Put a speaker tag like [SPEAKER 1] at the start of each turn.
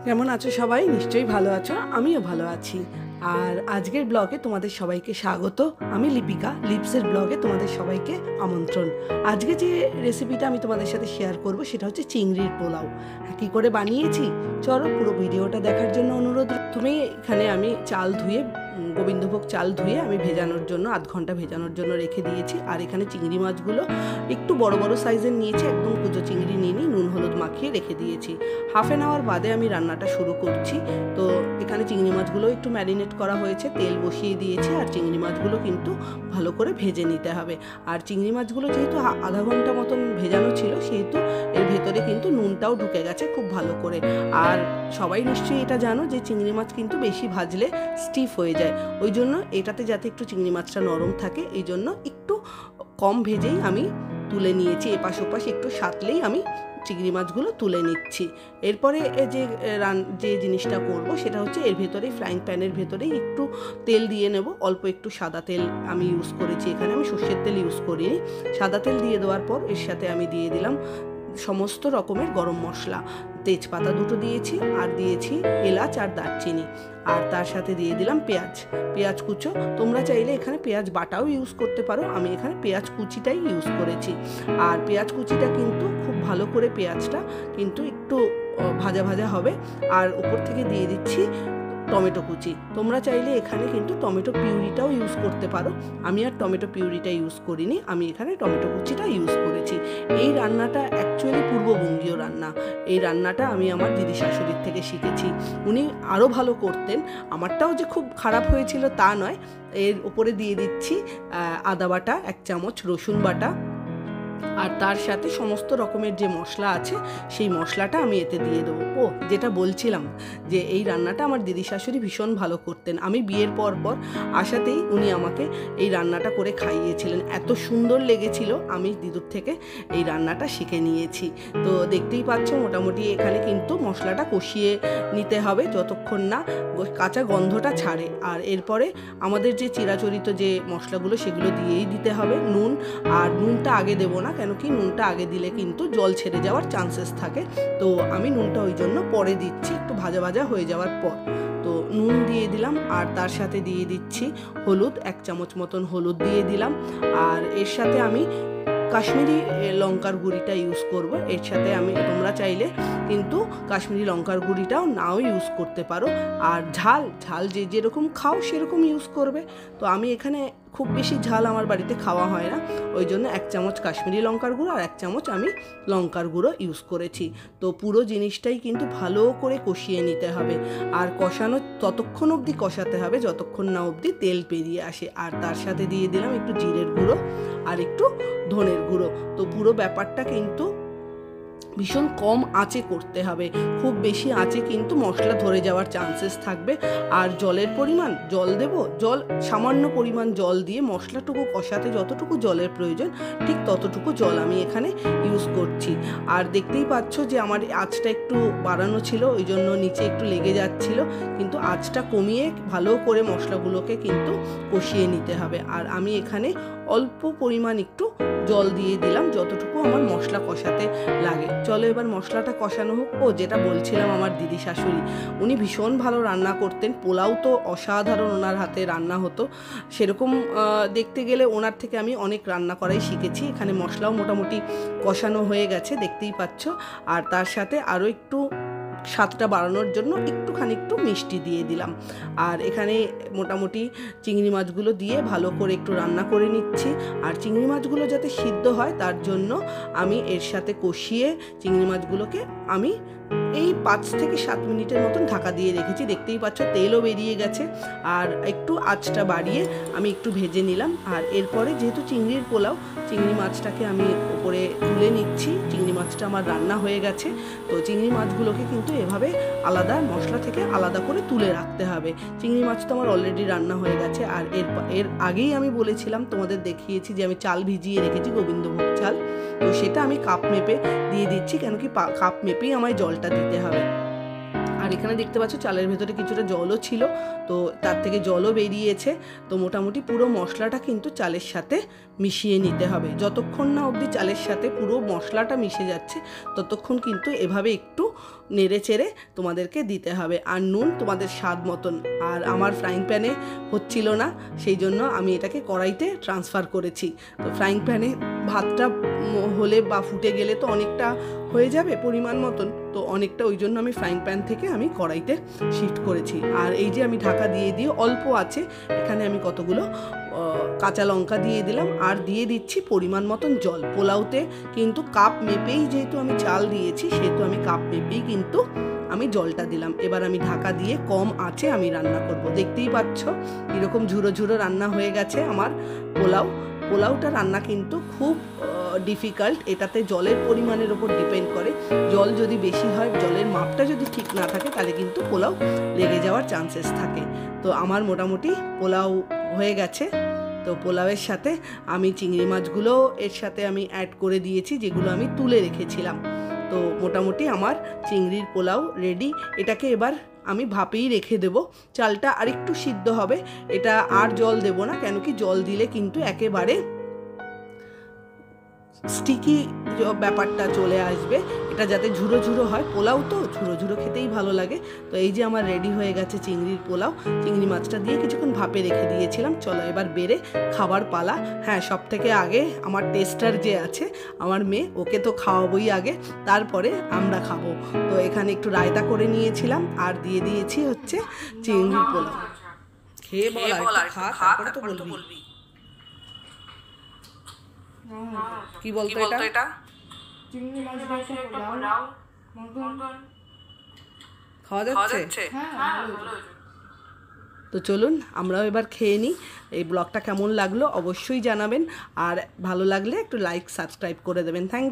[SPEAKER 1] কেমন আছো সবাই? নিশ্চয়ই ভালো আছো, আমিও ভালো আছি। আর আজকের ব্লগে তোমাদের সবাইকে স্বাগত। আমি লিপিকা, লিপসের ব্লগে তোমাদের সবাইকে আমন্ত্রণ। আজকে যে রেসিপিটা আমি তোমাদের সাথে শেয়ার করব সেটা হচ্ছে চিংড়ির পোলাও। কী করে বানিয়েছি চলো পুরো ভিডিওটা দেখার জন্য অনুরোধ। তুমি এখানে আমি চাল ধুয়ে গোবিন্দভোগ চাল ধুয়ে আমি ভেজানোর জন্য আধ ঘন্টা ভেজানোর জন্য রেখে দিয়েছি। আর এখানে চিংড়ি মাছগুলো একটু বড় বড় সাইজের নিয়েছি, একদম কুচো চিংড়ি নিয়ে নুন হলুদ মাখিয়ে রেখে দিয়েছি। হাফ অ্যান আওয়ার বাদে আমি রান্নাটা শুরু করছি। তো এখানে চিংড়ি মাছগুলো একটু ম্যারিনেট করা হয়েছে, তেল বসিয়ে দিয়েছি। আর চিংড়ি মাছগুলো কিন্তু ভালো করে ভেজে নিতে হবে। আর চিংড়ি মাছগুলো যেহেতু আধা ঘন্টা মতন ভেজানো ছিল, সেহেতু এর ভেতরে কিন্তু নুনটাও ঢুকে গেছে খুব ভালো করে। আর সবাই নিশ্চয়ই এটা জানো যে চিংড়ি মাছ কিন্তু বেশি ভাজলে স্টিফ হয়ে যায়। ওই জন্য এটাতে যাতে একটু চিংড়ি মাছটা নরম থাকে, এই জন্য একটু কম ভেজেই আমি তুলে নিয়েছি। এপাশ ওপাশ একটু সাঁতলেই আমি চিংড়ি মাছগুলো তুলে নিচ্ছি। এরপরে যে জিনিসটা করব সেটা হচ্ছে এর ভেতরে ফ্রাইং প্যানের ভেতরেই একটু তেল দিয়ে নেব। অল্প একটু সাদা তেল আমি ইউজ করেছি, এখানে আমি সর্ষের তেল ইউজ করিনি। সাদা তেল দিয়ে দেওয়ার পর এর সাথে আমি দিয়ে দিলাম সমস্ত রকমের গরম মশলা, তেজপাতা দুটো দিয়েছি, আর দিয়েছি এলাচ আর দারচিনি। আর তার সাথে দিয়ে দিলাম পেঁয়াজ কুচো। তোমরা চাইলে এখানে পেঁয়াজ বাটাও ইউজ করতে পারো, আমি এখানে পেঁয়াজ কুচিটাই ইউজ করেছি। আর পেঁয়াজ কুচিটা কিন্তু খুব ভালো করে পেঁয়াজটা কিন্তু একটু ভাজা ভাজা হবে। আর উপর থেকে দিয়ে দিচ্ছি টমেটো কুচি। তোমরা চাইলে এখানে কিন্তু টমেটো পিউরিটাও ইউজ করতে পারো, আমি আর টমেটো পিউরিটা ইউজ করিনি, আমি এখানে টমেটো কুচিটা ইউজ করেছি। এই রান্নাটা অ্যাকচুয়ালি পূর্ববঙ্গীয় রান্না। এই রান্নাটা আমি আমার দিদি শাশুড়ির থেকে শিখেছি, উনি আরও ভালো করতেন। আমারটাও যে খুব খারাপ হয়েছিল তা নয়। এর উপরে দিয়ে দিচ্ছি আদা বাটা 1 চামচ, রসুন বাটা, আর তার সাথে সমস্ত রকমের যে মশলা আছে সেই মশলাটা আমি এতে দিয়ে দেবো। যেটা বলছিলাম যে এই রান্নাটা আমার দিদি শাশুড়ি ভীষণ ভালো করতেন। আমি বিয়ের পর আসাতেই উনি আমাকে এই রান্নাটা করে খাইয়েছিলেন, এত সুন্দর লেগেছিল। আমি দিদুর থেকে এই রান্নাটা শিখে নিয়েছি। তো দেখতেই পাচ্ছ মোটামুটি এখানে কিন্তু মশলাটা কষিয়ে নিতে হবে যতক্ষণ না কাঁচা গন্ধটা ছাড়ে। আর এরপরে আমাদের যে চিরাচরিত যে মশলাগুলো সেগুলো দিয়েই দিতে হবে। আর নুনটা আগে দেবো না, কেন কি নুনটা আগে দিলে কিন্তু জল ছেড়ে যাওয়ার চান্সেস থাকে। তো আমি নুনটা ওই জন্য পরে দিচ্ছি, একটু ভাজা ভাজা হয়ে যাওয়ার পর। তো নুন দিয়ে দিলাম, আর তার সাথে দিয়ে দিচ্ছি হলুদ, 1 চামচ মতন হলুদ দিয়ে দিলাম। আর এর সাথে আমি কাশ্মীরি লঙ্কার গুঁড়িটা ইউজ করব। এর সাথে তোমরা চাইলে কিন্তু কাশ্মীরি লঙ্কার গুঁড়িটাও নাও ইউজ করতে পারো। আর ঝাল যে যেরকম খাও সেরকম ইউজ করবে। তো আমি এখানে খুব বেশি ঝাল আমার বাড়িতে খাওয়া হয় না, ওই জন্য 1 চামচ কাশ্মীরি লঙ্কার গুঁড়ো আর 1 চামচ আমি লঙ্কার গুঁড়ো ইউজ করেছি। তো পুরো জিনিসটাই কিন্তু ভালো করে কষিয়ে নিতে হবে। আর কষানো ততক্ষণ অবধি কষাতে হবে যতক্ষণ না অবধি তেল বেরিয়ে আসে। আর তার সাথে দিয়ে দিলাম একটু জিরের গুঁড়ো আর একটু ধনের গুঁড়ো। তো পুরো ব্যাপারটা কিন্তু ভীষণ কম আঁচে করতে হবে, খুব বেশি আঁচে কিন্তু মশলা ধরে যাওয়ার চান্সেস থাকবে। আর জলের পরিমাণ, জল দেব, সামান্য পরিমাণ জল দিয়ে মশলাটুকু কষাতে যতটুকু জলের প্রয়োজন ঠিক ততটুকু জল আমি এখানে ইউজ করছি। আর দেখতেই পাচ্ছ যে আমার আঁচটা একটু বাড়ানো ছিল, ওই জন্য নিচে একটু লেগে যাচ্ছিল, কিন্তু আঁচটা কমিয়ে ভালো করে মশলাগুলোকে কিন্তু কষিয়ে নিতে হবে। আর আমি এখানে অল্প পরিমাণ একটু জল দিয়ে দিলাম, যতটুকু আমার মশলা কষাতে লাগে। চলো এবার মশলাটা কষানো হোক। যেটা বলছিলাম, আমার দিদি শাশুড়ি উনি ভীষণ ভালো রান্না করতেন। পোলাও তো অসাধারণ ওনার হাতে রান্না হতো। সেরকম দেখতে গেলে ওনার থেকে আমি অনেক রান্না করাই শিখেছি। এখানে মশলাও মোটামুটি কষানো হয়ে গেছে, দেখতেই পাচ্ছ। আর তার সাথে আরও একটু স্বাদটা বাড়ানোর জন্য একটু মিষ্টি দিয়ে দিলাম। আর এখানে মোটামুটি চিংড়ি মাছগুলো দিয়ে ভালো করে একটু রান্না করে নিচ্ছি। আর চিংড়ি মাছগুলো যাতে সিদ্ধ হয় তার জন্য আমি এর সাথে কষিয়ে চিংড়ি মাছগুলোকে আমি এই 5 থেকে 7 মিনিটের মতন ঢাকা দিয়ে রেখেছি। দেখতেই পাচ্ছ তেলও বেরিয়ে গেছে। আর একটু আঁচটা বাড়িয়ে আমি একটু ভেজে নিলাম। আর এরপরে যেহেতু চিংড়ির পোলাও, চিংড়ি মাছটাকে আমি উপরে তুলে নিচ্ছি। চিংড়ি মাছটা আমার রান্না হয়ে গেছে। তো চিংড়ি মাছগুলোকে কিন্তু এভাবে আলাদা মশলা থেকে আলাদা করে তুলে রাখতে হবে। চিংড়ি মাছ তো আমার অলরেডি রান্না হয়ে গেছে। আর এর আগেই আমি বলেছিলাম, তোমাদের দেখিয়েছি যে আমি চাল ভিজিয়ে রেখেছি, গোবিন্দভোগ চাল। তো সেটা আমি কাপ মেপে দিয়ে দিচ্ছি, কেন কি কাপ মেপেই আমায় জলটা দিতে হবে। আর এখানে দেখতে পাচ্ছ চালের ভেতরে কিছুটা জলও ছিল, তো তার থেকে জলও বেরিয়েছে। তো মোটামুটি পুরো মশলাটা কিন্তু চালের সাথে মিশিয়ে নিতে হবে। যতক্ষণ না অবধি চালের সাথে পুরো মশলাটা মিশে যাচ্ছে ততক্ষণ কিন্তু এভাবে একটু নেড়ে চেড়ে তোমাদেরকে দিতে হবে। আর নুন তোমাদের স্বাদ মতন। আর আমার ফ্রাইং প্যানে হচ্ছিল না, সেই জন্য আমি এটাকে কড়াইতে ট্রান্সফার করেছি। তো ফ্রাইং প্যানে ভাতটা হলে বা ফুটে গেলে তো অনেকটা হয়ে যাবে পরিমাণ মতন, তো অনেকটা ওই জন্য আমি ফ্রাইং প্যান থেকে আমি কড়াইতে শিফট করেছি। আর এই যে আমি ঢাকা দিয়ে অল্প আছে, এখানে আমি কতগুলো কাঁচা লঙ্কা দিয়ে দিলাম আর দিয়ে দিচ্ছি পরিমাণ মতন জল। পোলাওতে কিন্তু কাপ মেপেই যেহেতু আমি চাল দিয়েছি, সেহেতু আমি কাপ মেপেই কিন্তু আমি জলটা দিলাম। এবার আমি ঢাকা দিয়ে কম আঁচে আমি রান্না করব। দেখতেই পাচ্ছ এরকম ঝুরো ঝুরো রান্না হয়ে গেছে আমার পোলাওটা রান্না কিন্তু খুব ডিফিকাল্ট। এটাতে জলের পরিমাণের ওপর ডিপেন্ড করে। জল যদি বেশি হয়, জলের মাপটা যদি ঠিক না থাকে, তাহলে কিন্তু পোলাও লেগে যাওয়ার চান্সেস থাকে। তো আমার মোটামুটি পোলাও হয়ে গেছে। তো পোলাওয়ের সাথে আমি চিংড়ি মাছগুলো এর সাথে আমি অ্যাড করে দিয়েছি, যেগুলো আমি তুলে রেখেছিলাম। তো মোটামুটি আমার চিংড়ির পোলাও রেডি। এটাকে এবার আমি ভাপেই রেখে দেব। চালটা আরেকটু সিদ্ধ হবে, এটা আর জল দেব না, কেন কি জল দিলে কিন্তু একেবারে স্টিকি ব্যাপারটা চলে আসবে। এটা যাতে ঝুরো ঝুরো হয়, পোলাও তো ঝুরো ঝুরো খেতেই ভালো লাগে। তো এই যে আমার রেডি হয়ে গেছে চিংড়ির পোলাও। চিংড়ি মাছটা দিয়ে কিছুক্ষণ ভাপে রেখে দিয়েছিলাম। চলো এবার বেড়ে খাবার পালা। হ্যাঁ, সব থেকে আগে আমার টেস্টার যে আছে আমার মেয়ে, ওকে তো খাওয়াবোই আগে, তারপরে আমরা খাবো। তো এখানে একটু রায়তা করে নিয়েছিলাম আর দিয়ে দিয়েছি হচ্ছে চিংড়ির পোলাও। খেয়ে বল আর খা, তারপরে তো বলবি। কি বলতো এটা?
[SPEAKER 2] চিংড়ি মাছ দিয়ে একটা পোলাও
[SPEAKER 1] খাওয়া যাচ্ছে? তো চলুন আমরাও এবার খেয়ে নিই। এই ব্লগটা কেমন লাগলো অবশ্যই জানাবেন, আর ভালো লাগলে একটু লাইক সাবস্ক্রাইব করে দেবেন। থ্যাংক